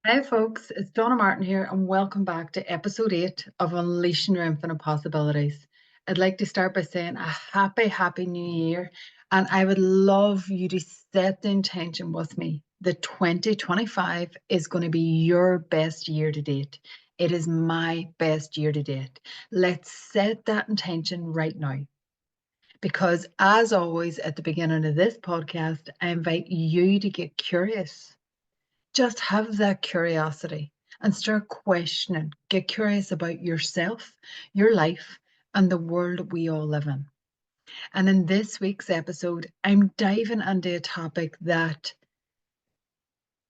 Hi, folks. It's Donna Martin here, and welcome back to episode 8 of Unleashing Your Infinite Possibilities. I'd like to start by saying a happy new year, and I would love you to set the intention with me that 2025 is going to be your best year to date. It is my best year to date. Let's set that intention right now. Because, as always, at the beginning of this podcast, I invite you to get curious. Just have that curiosity and start questioning. Get curious about yourself, your life, and the world we all live in. And in this week's episode, I'm diving into a topic that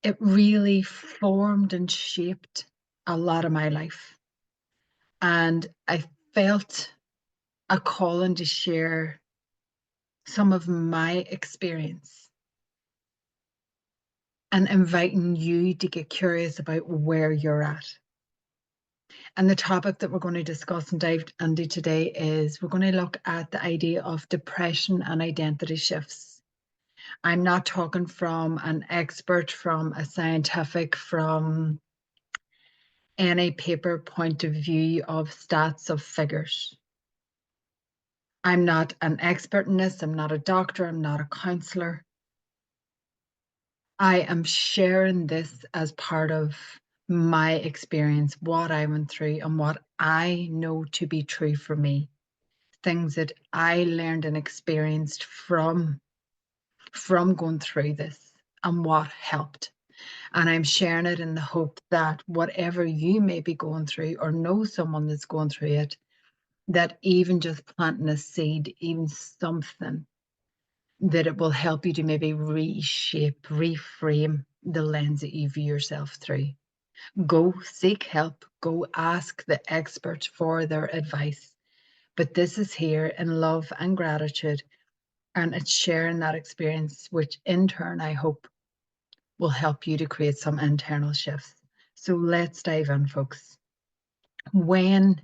it really formed and shaped a lot of my life. And I felt a calling to share some of my experience and inviting you to get curious about where you're at. And the topic that we're going to discuss and dive into today is we're going to look at the idea of depression and identity shifts. I'm not talking from an expert, from a scientific, from any paper point of view of stats of figures. I'm not an expert in this. I'm not a doctor. I'm not a counselor. I am sharing this as part of my experience, what I went through and what I know to be true for me. Things that I learned and experienced from going through this and what helped. And I'm sharing it in the hope that whatever you may be going through or know someone that's going through it, that even just planting a seed, even something, that it will help you to maybe reshape, reframe the lens that you view yourself through. Go seek help, go ask the experts for their advice. But this is here in love and gratitude, and it's sharing that experience, which in turn, I hope, will help you to create some internal shifts. So let's dive in, folks. When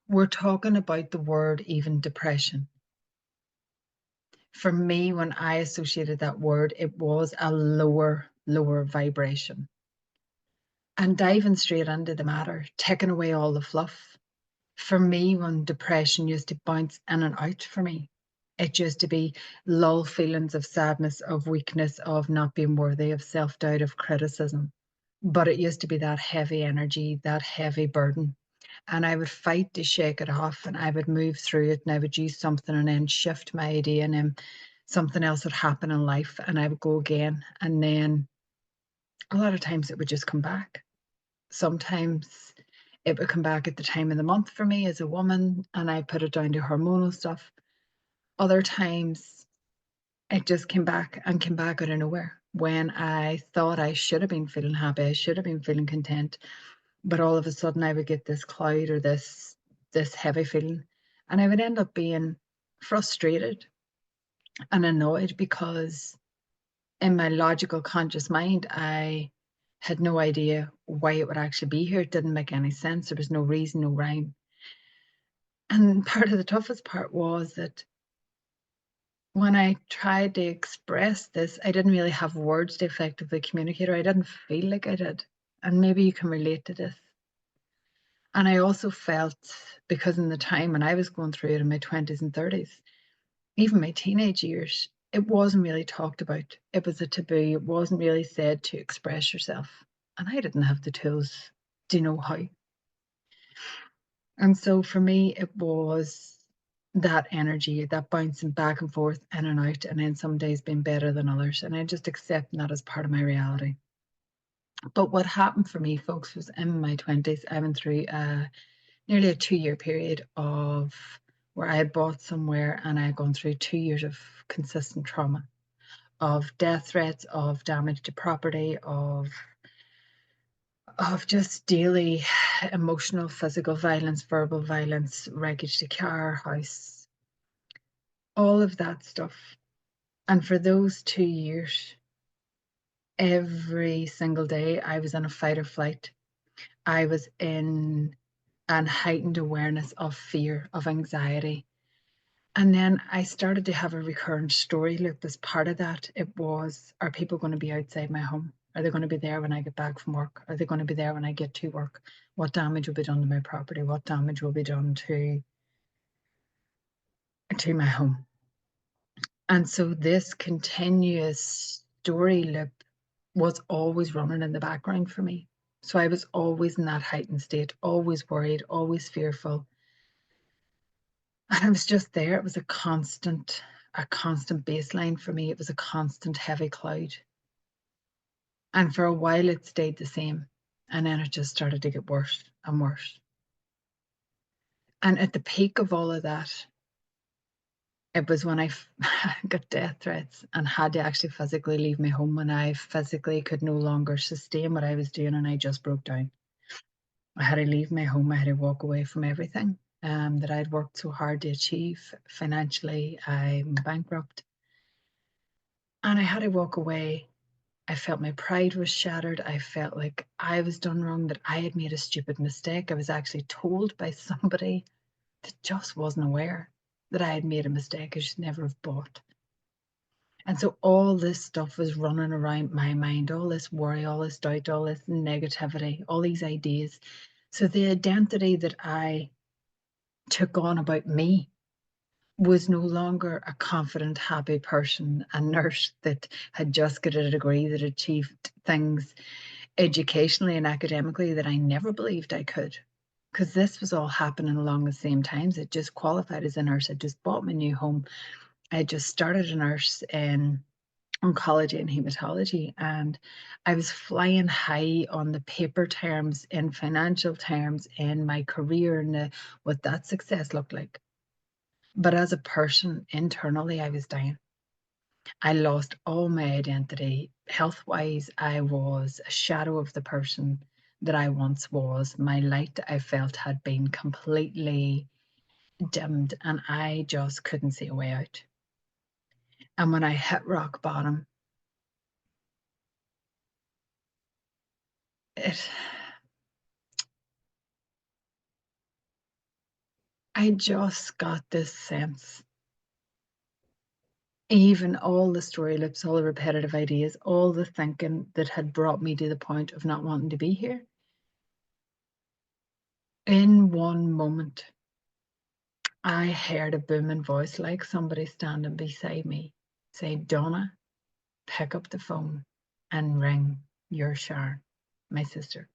we're talking about the word, even depression, for me, when I associated that word, it was a lower vibration. And diving straight into the matter, taking away all the fluff. For me, when depression used to bounce in and out for me, it used to be lull feelings of sadness, of weakness, of not being worthy, of self-doubt, of criticism. But it used to be that heavy energy, that heavy burden. And I would fight to shake it off, and I would move through it, and I would use something and then shift my idea, and then something else would happen in life and I would go again. And then a lot of times it would just come back. Sometimes it would come back at the time of the month for me as a woman, and I put it down to hormonal stuff. Other times it just came back and came back out of nowhere when I thought I should have been feeling happy, I should have been feeling content, but all of a sudden I would get this cloud or this heavy feeling, and I would end up being frustrated and annoyed because in my logical conscious mind I had no idea why it would actually be here. It didn't make any sense. There was no reason, no rhyme. And part of the toughest part was that when I tried to express this, I didn't really have words to effectively communicate, or I didn't feel like I did. And maybe you can relate to this. And I also felt, because in the time when I was going through it in my 20s and 30s, even my teenage years, it wasn't really talked about. It was a taboo. It wasn't really said to express yourself. And I didn't have the tools to know how. And so for me, it was that energy, that bouncing back and forth in and out, and then some days being better than others. And I just accept that as part of my reality. But what happened for me, folks, was in my 20s, I went through nearly a 2-year period of where I had bought somewhere and I had gone through 2 years of consistent trauma, of death threats, of damage to property, of just daily emotional, physical violence, verbal violence, wreckage to car, house, all of that stuff. And for those 2 years, every single day I was in a fight or flight. I was in an heightened awareness of fear, of anxiety. And then I started to have a recurrent story loop as part of that. It was, are people going to be outside my home? Are they going to be there when I get back from work? Are they going to be there when I get to work? What damage will be done to my property? What damage will be done to my home? And so this continuous story loop was always running in the background for me. So I was always in that heightened state, always worried, always fearful. And I was just there. It was a constant baseline for me. It was a constant heavy cloud. And for a while it stayed the same. And then it just started to get worse and worse. And at the peak of all of that, it was when I got death threats and had to actually physically leave my home, when I physically could no longer sustain what I was doing, and I just broke down. I had to leave my home. I had to walk away from everything that I'd worked so hard to achieve. Financially, I'm bankrupt. And I had to walk away. I felt my pride was shattered. I felt like I was done wrong, that I had made a stupid mistake. I was actually told by somebody that just wasn't aware that I had made a mistake. I should never have bought. And so all this stuff was running around my mind, all this worry, all this doubt, all this negativity, all these ideas. So the identity that I took on about me was no longer a confident, happy person, a nurse that had just got a degree, that achieved things educationally and academically that I never believed I could. Because this was all happening along the same times. I just qualified as a nurse. I just bought my new home. I just started a nurse in oncology and hematology, and I was flying high on the paper terms, in financial terms, in my career, and what that success looked like. But as a person, internally, I was dying. I lost all my identity. Health-wise, I was a shadow of the person that I once was. My light, I felt, had been completely dimmed, and I just couldn't see a way out. And when I hit rock bottom, I just got this sense, even all the story loops, all the repetitive ideas, all the thinking that had brought me to the point of not wanting to be here. In one moment, I heard a booming voice, like somebody standing beside me, say, "Donna, pick up the phone and ring your Sharon, my sister."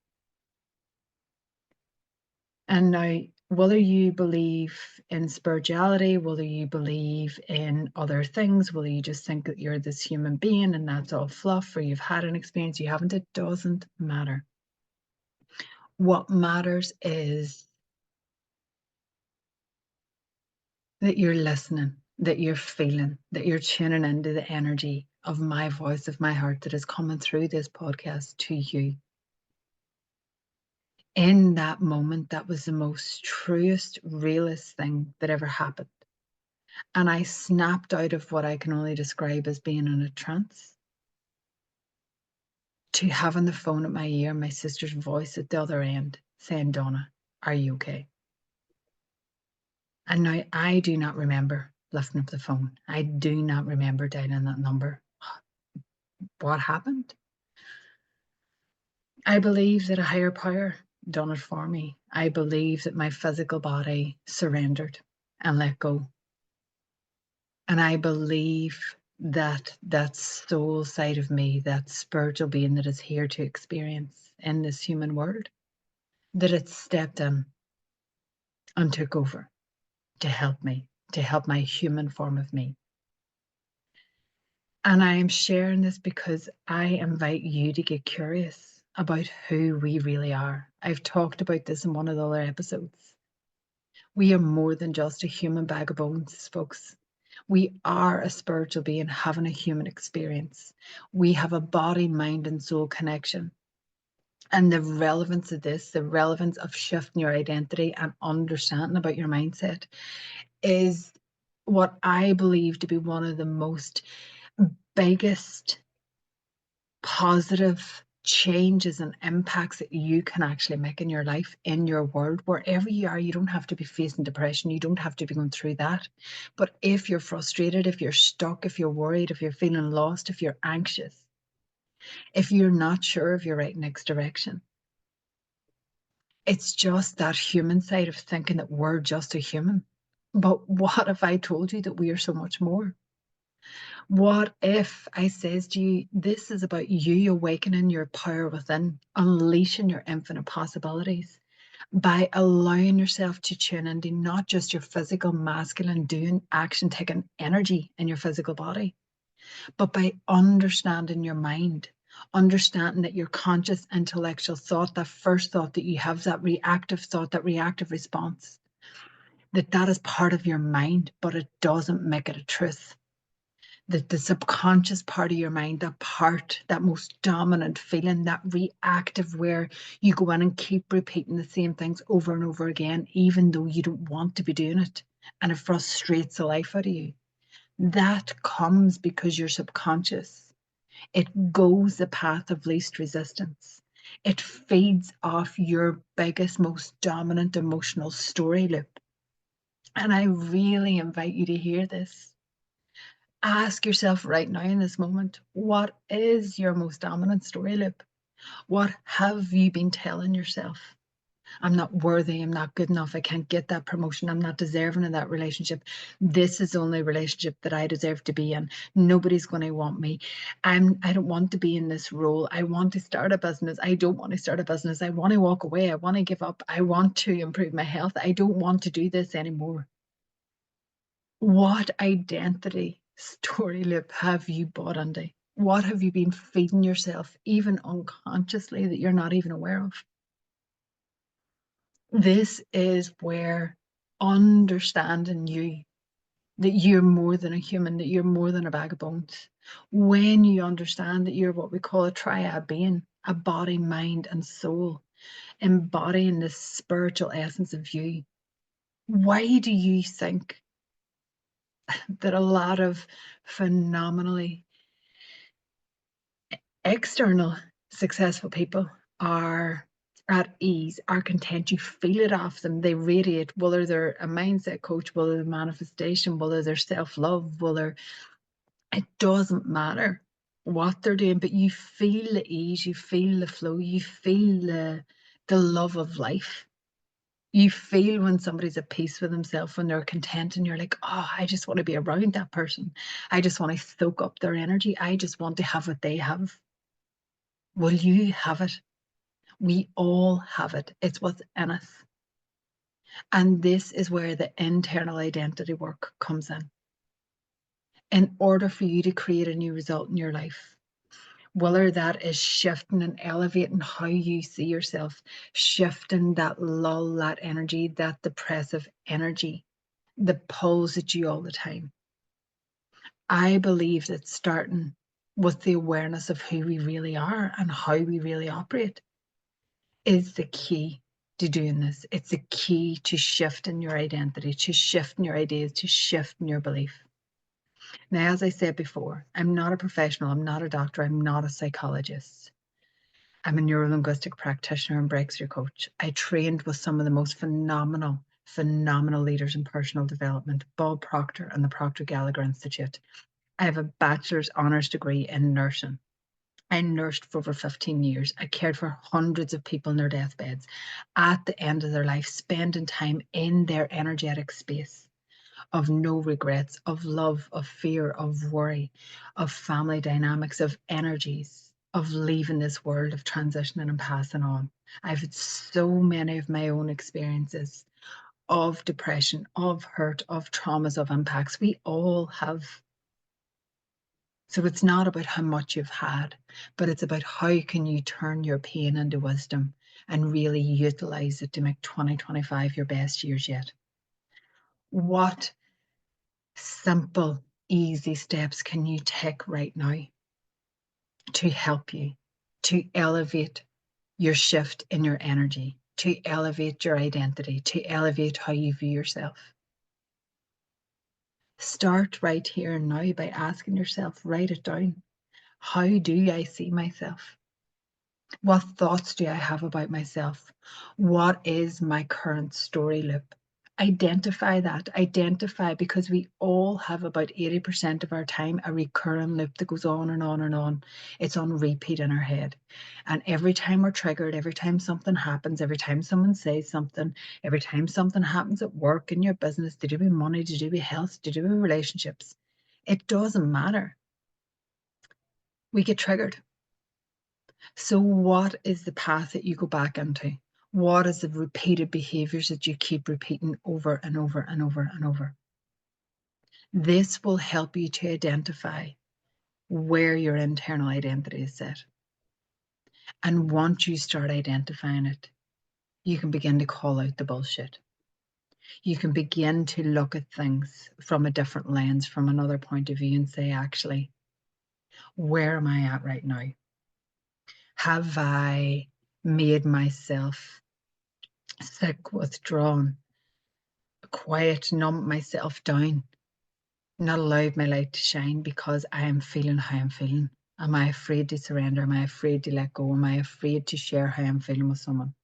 And now, whether you believe in spirituality, whether you believe in other things, whether you just think that you're this human being and that's all fluff, or you've had an experience you haven't, it doesn't matter. What matters is that you're listening, that you're feeling, that you're tuning into the energy of my voice, of my heart, that is coming through this podcast to you. In that moment, that was the most truest, realest thing that ever happened. And I snapped out of what I can only describe as being in a trance, to having the phone at my ear, my sister's voice at the other end saying, "Donna, are you okay?" And now I do not remember lifting up the phone. I do not remember dialing that number. What happened? I believe that a higher power done it for me. I believe that my physical body surrendered and let go. And I believe that that soul side of me, that spiritual being that is here to experience in this human world, that it stepped in and took over to help me, to help my human form of me. And I am sharing this because I invite you to get curious about who we really are. I've talked about this in one of the other episodes. We are more than just a human bag of bones, folks. We are a spiritual being having a human experience. We have a body, mind, and soul connection. And the relevance of this, the relevance of shifting your identity and understanding about your mindset, is what I believe to be one of the most biggest positive changes and impacts that you can actually make in your life, in your world, wherever you are. You don't have to be facing depression. You don't have to be going through that. But if you're frustrated, if you're stuck, if you're worried, if you're feeling lost, if you're anxious, if you're not sure of your right next direction. It's just that human side of thinking that we're just a human. But what if I told you that we are so much more? What if I says to you, this is about you awakening your power within, unleashing your infinite possibilities by allowing yourself to tune into not just your physical, masculine, doing, action, taking energy in your physical body, but by understanding your mind, understanding that your conscious intellectual thought, that first thought that you have, that reactive thought, that reactive response, that is part of your mind, but it doesn't make it a truth. That the subconscious part of your mind, that part, that most dominant feeling, that reactive where you go in and keep repeating the same things over and over again, even though you don't want to be doing it, and it frustrates the life out of you. That comes because your subconscious, it goes the path of least resistance. It feeds off your biggest, most dominant emotional story loop. And I really invite you to hear this. Ask yourself right now in this moment, what is your most dominant story loop? What have you been telling yourself? I'm not worthy. I'm not good enough. I can't get that promotion. I'm not deserving of that relationship. This is the only relationship that I deserve to be in. Nobody's going to want me. I don't want to be in this role. I want to start a business. I don't want to start a business. I want to walk away. I want to give up. I want to improve my health. I don't want to do this anymore. What identity story loop have you bought into? What have you been feeding yourself, even unconsciously, that you're not even aware of? This is where understanding you, that you're more than a human, that you're more than a bag of bones. When you understand that you're what we call a triad being, a body, mind, and soul, embodying the spiritual essence of you, why do you think that a lot of phenomenally external successful people are at ease, are content? You feel it off them. They radiate, whether they're a mindset coach, whether they're manifestation, whether they're self-love, whether it doesn't matter what they're doing, but you feel the ease, you feel the flow, you feel the love of life. You feel when somebody's at peace with themselves, when they're content, and you're like, oh, I just want to be around that person. I just want to soak up their energy. I just want to have what they have. Will you have it? We all have it. It's what's in us. And this is where the internal identity work comes in. In order for you to create a new result in your life, whether that is shifting and elevating how you see yourself, shifting that lull, that energy, that depressive energy that pulls at you all the time. I believe that starting with the awareness of who we really are and how we really operate is the key to doing this. It's the key to shifting your identity, to shifting your ideas, to shifting your belief. Now, as I said before, I'm not a professional, I'm not a doctor, I'm not a psychologist. I'm a neuro-linguistic practitioner and breakthrough coach. I trained with some of the most phenomenal leaders in personal development, Bob Proctor and the Proctor Gallagher Institute. I have a bachelor's honours degree in nursing. I nursed for over 15 years. I cared for hundreds of people in their deathbeds at the end of their life, spending time in their energetic space of no regrets, of love, of fear, of worry, of family dynamics, of energies, of leaving this world, of transitioning and passing on. I've had so many of my own experiences of depression, of hurt, of traumas, of impacts. We all have. So it's not about how much you've had, but it's about how can you turn your pain into wisdom and really utilize it to make 2025 your best years yet. What simple, easy steps can you take right now to help you to elevate your shift in your energy, to elevate your identity, to elevate how you view yourself? Start right here and now by asking yourself, write it down. How do I see myself? What thoughts do I have about myself? What is my current story loop? Identify that. Identify, because we all have about 80% of our time a recurring loop that goes on and on and on. It's on repeat in our head. And every time we're triggered, every time something happens, every time someone says something, every time something happens at work, in your business, to do with money, to do with health, to do with relationships, it doesn't matter. We get triggered. So what is the path that you go back into? What is the repeated behaviors that you keep repeating over and over and over and over? This will help you to identify where your internal identity is set. And once you start identifying it, you can begin to call out the bullshit. You can begin to look at things from a different lens, from another point of view, and say, actually, where am I at right now? Have I made myself sick, withdrawn, quiet, numb myself down, not allowed my light to shine because I am feeling how I'm feeling? Am I afraid to surrender? Am I afraid to let go? Am I afraid to share how I'm feeling with someone?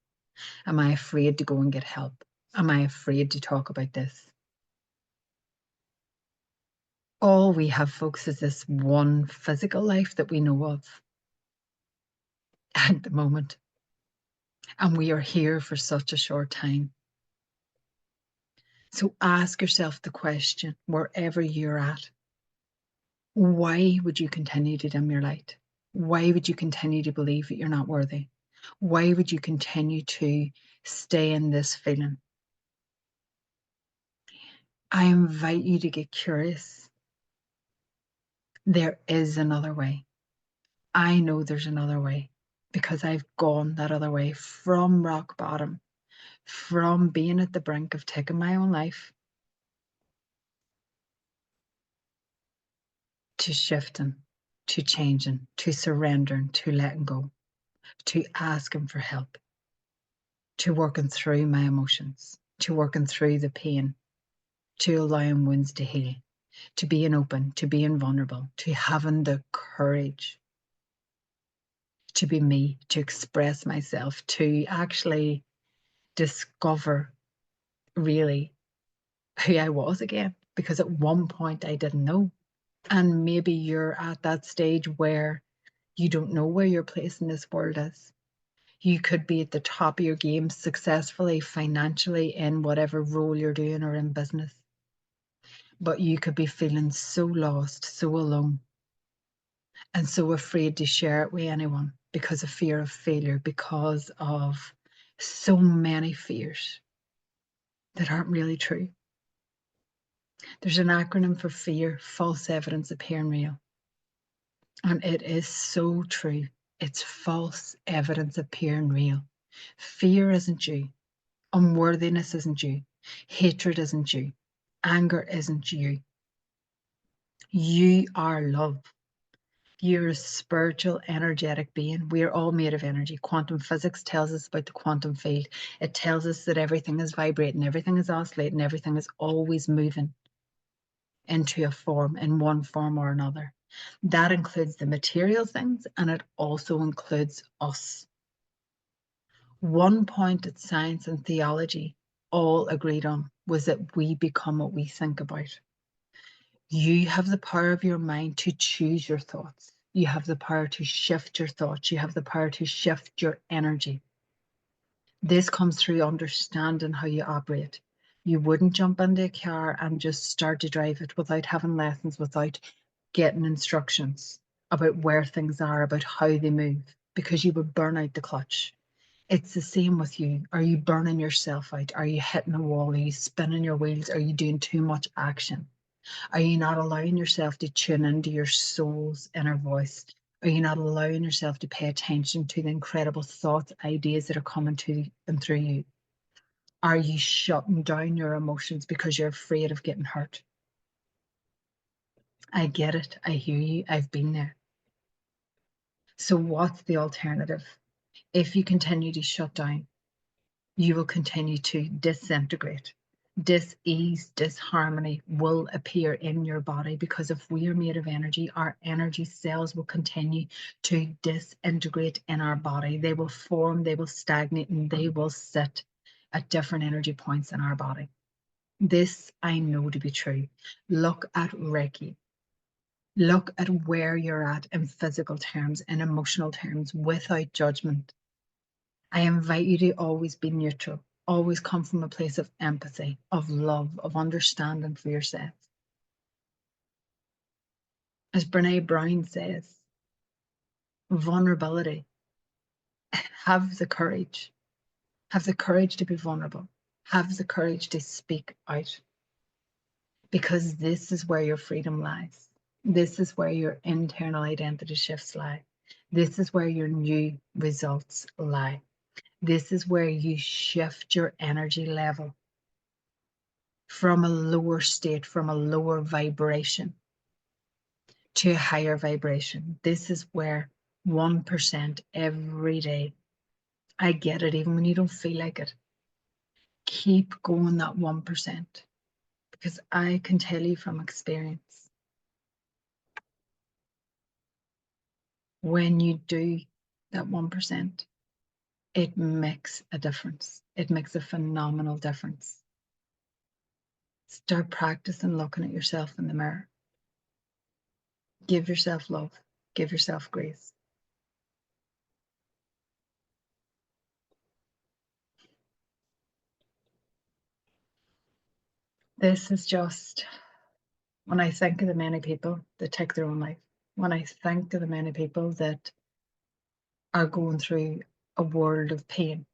Am I afraid to go and get help? Am I afraid to talk about this? All we have, folks, is this one physical life that we know of at the moment. And we are here for such a short time. So ask yourself the question, wherever you're at, why would you continue to dim your light? Why would you continue to believe that you're not worthy? Why would you continue to stay in this feeling? I invite you to get curious. There is another way. I know there's another way, because I've gone that other way, from rock bottom, from being at the brink of taking my own life, to shifting, to changing, to surrendering, to letting go, to asking for help, to working through my emotions, to working through the pain, to allowing wounds to heal, to being open, to being vulnerable, to having the courage to be me, to express myself, to actually discover really who I was again. Because at one point I didn't know. And maybe you're at that stage where you don't know where your place in this world is. You could be at the top of your game successfully, financially, in whatever role you're doing or in business. But you could be feeling so lost, so alone, and so afraid to share it with anyone because of fear of failure, because of so many fears that aren't really true. There's an acronym for fear: false evidence appearing real. And it is so true. It's false evidence appearing real. Fear isn't you. Unworthiness isn't you. Hatred isn't you. Anger isn't you. You are love. You're a spiritual, energetic being. We are all made of energy. Quantum physics tells us about the quantum field. It tells us that everything is vibrating, everything is oscillating, everything is always moving into a form, in one form or another. That includes the material things, and it also includes us. One point that science and theology all agreed on was that we become what we think about. You have the power of your mind to choose your thoughts. You have the power to shift your thoughts. You have the power to shift your energy. This comes through understanding how you operate. You wouldn't jump into a car and just start to drive it without having lessons, without getting instructions about where things are, about how they move, because you would burn out the clutch. It's the same with you. Are you burning yourself out? Are you hitting a wall? Are you spinning your wheels? Are you doing too much action? Are you not allowing yourself to tune into your soul's inner voice? Are you not allowing yourself to pay attention to the incredible thoughts, ideas that are coming to and through you? Are you shutting down your emotions because you're afraid of getting hurt? I get it. I hear you. I've been there. So what's the alternative? If you continue to shut down, you will continue to disintegrate. Dis-ease, disharmony will appear in your body, because if we are made of energy, our energy cells will continue to disintegrate in our body. They will form, they will stagnate, and they will sit at different energy points in our body. This I know to be true. Look at Reiki. Look at where you're at in physical terms, in emotional terms, without judgment. I invite you to always be neutral, always come from a place of empathy, of love, of understanding for yourself. As Brene Brown says, vulnerability. Have the courage. Have the courage to be vulnerable. Have the courage to speak out. Because this is where your freedom lies. This is where your internal identity shifts lie. This is where your new results lie. This is where you shift your energy level from a lower state, from a lower vibration to a higher vibration. This is where 1% every day. I get it, even when you don't feel like it. Keep going that 1%, because I can tell you from experience, when you do that 1%, it makes a difference. It makes a phenomenal difference. Start practicing looking at yourself in the mirror. Give yourself love. Give yourself grace. This is just, when I think of the many people that take their own life, when I think of the many people that are going through a world of pain,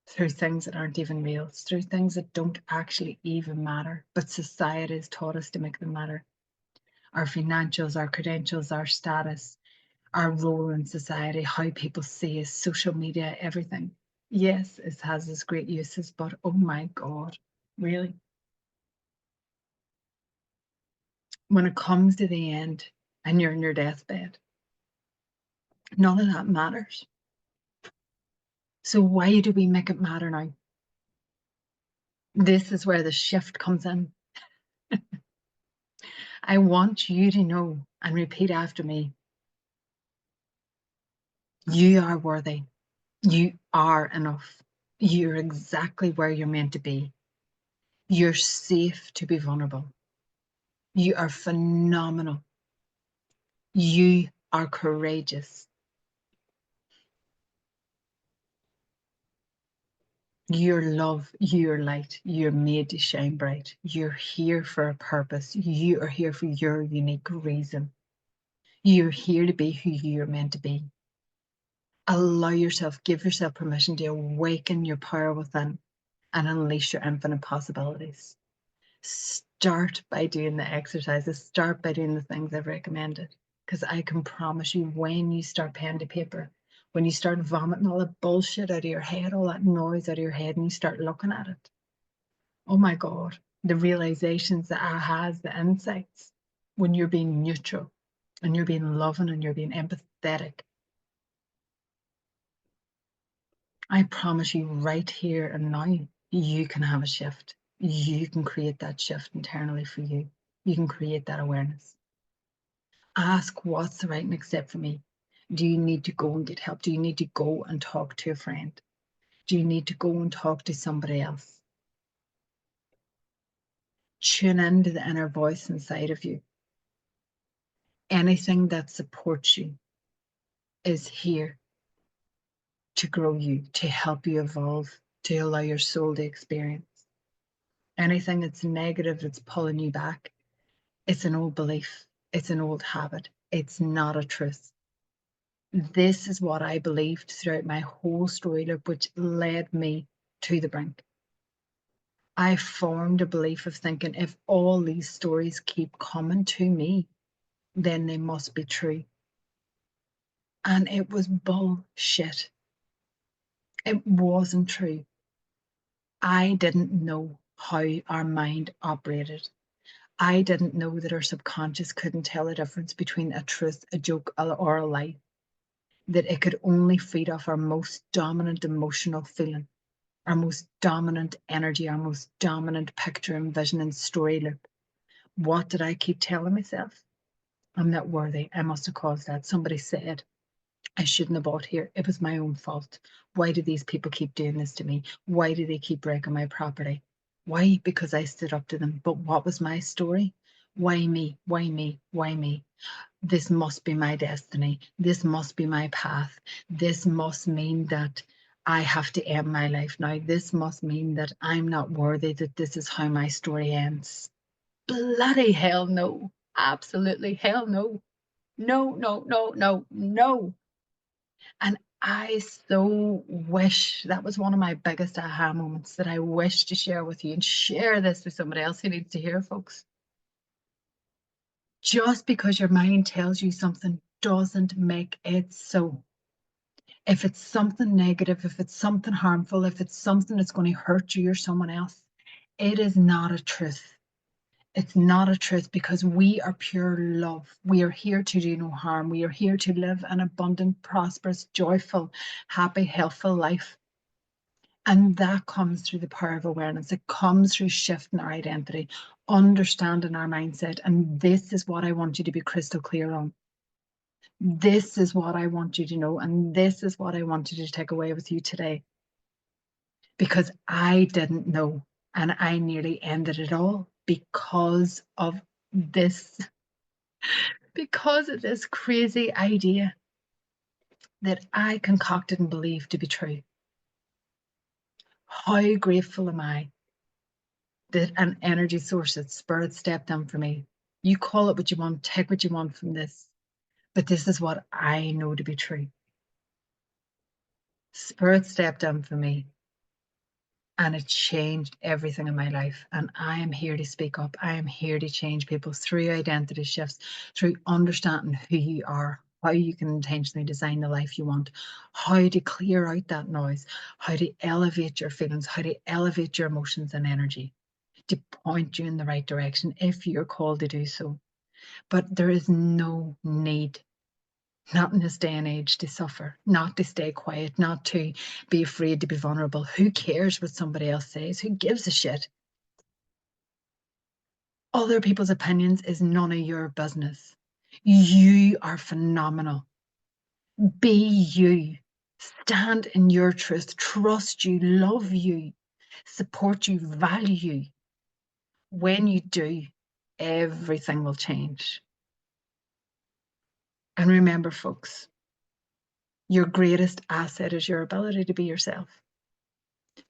through things that aren't even real, through things that don't actually even matter, but society has taught us to make them matter. Our financials, our credentials, our status, our role in society, how people see us, social media, everything. Yes, it has its great uses, but oh my God, really? When it comes to the end and you're in your deathbed, none of that matters. So why do we make it matter now? This is where the shift comes in. I want you to know and repeat after me. You are worthy. You are enough. You're exactly where you're meant to be. You're safe to be vulnerable. You are phenomenal. You are courageous. You're love, you're light, you're made to shine bright. You're here for a purpose. You are here for your unique reason. You're here to be who you're meant to be. Allow yourself, give yourself permission to awaken your power within and unleash your infinite possibilities. Start by doing the exercises, start by doing the things I've recommended. Because I can promise you, when you start pen to paper, when you start vomiting all that bullshit out of your head, all that noise out of your head, and you start looking at it, oh my God, the realizations, the ahas, the insights, when you're being neutral and you're being loving and you're being empathetic, I promise you, right here and now, you can have a shift. You can create that shift internally for you. You can create that awareness. Ask, what's the right next step for me? Do you need to go and get help? Do you need to go and talk to a friend? Do you need to go and talk to somebody else? Tune into the inner voice inside of you. Anything that supports you is here to grow you, to help you evolve, to allow your soul to experience. Anything that's negative, that's pulling you back, it's an old belief. It's an old habit. It's not a truth. This is what I believed throughout my whole story loop, which led me to the brink. I formed a belief of thinking, if all these stories keep coming to me, then they must be true. And it was bullshit. It wasn't true. I didn't know how our mind operated. I didn't know that our subconscious couldn't tell the difference between a truth, a joke, or a lie. That it could only feed off our most dominant emotional feeling, our most dominant energy, our most dominant picture and vision and story loop. What did I keep telling myself? I'm not worthy. I must have caused that. Somebody said I shouldn't have bought here. It was my own fault. Why do these people keep doing this to me? Why do they keep breaking my property? Why? Because I stood up to them. But what was my story? Why me? Why me? Why me? This must be my destiny. This must be my path. This must mean that I have to end my life now. This must mean that I'm not worthy, that this is how my story ends. Bloody hell no. Absolutely hell no. No, no, no, no, no. And I so wish that was one of my biggest aha moments that I wish to share with you and share this with somebody else who needs to hear, folks. Just because your mind tells you something doesn't make it so. If it's something negative, if it's something harmful, if it's something that's going to hurt you or someone else, it is not a truth. It's not a truth, because we are pure love. We are here to do no harm. We are here to live an abundant, prosperous, joyful, happy, healthful life. And that comes through the power of awareness. It comes through shifting our identity, understanding our mindset. And this is what I want you to be crystal clear on. This is what I want you to know. And this is what I want you to take away with you today. Because I didn't know, and I nearly ended it all because of this crazy idea that I concocted and believed to be true. How grateful am I that an energy source, that spirit stepped in for me. You call it what you want, take what you want from this, but this is what I know to be true. Spirit stepped in for me, and it changed everything in my life. And I am here to speak up. I am here to change people through identity shifts, through understanding who you are, how you can intentionally design the life you want, how to clear out that noise, how to elevate your feelings, how to elevate your emotions and energy, to point you in the right direction if you're called to do so. But there is no need, not in this day and age, to suffer, not to stay quiet, not to be afraid to be vulnerable. Who cares what somebody else says? Who gives a shit? Other people's opinions is none of your business. You are phenomenal. Be you. Stand in your truth. Trust you, love you, support you, value you. When you do, everything will change. And remember, folks, your greatest asset is your ability to be yourself.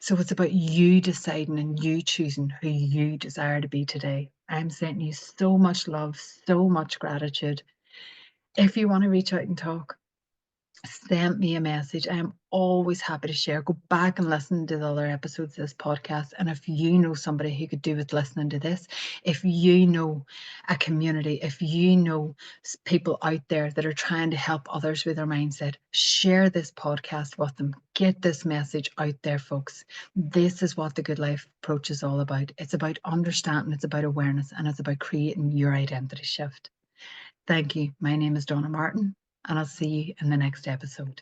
So it's about you deciding and you choosing who you desire to be today. I'm sending you so much love, so much gratitude. If you want to reach out and talk, send me a message. I am always happy to share. Go back and listen to the other episodes of this podcast. And if you know somebody who could do with listening to this, if you know a community, if you know people out there that are trying to help others with their mindset, share this podcast with them. Get this message out there, folks. This is what the Good Life approach is all about. It's about understanding, it's about awareness, and it's about creating your identity shift. Thank you. My name is Donna Martin, and I'll see you in the next episode.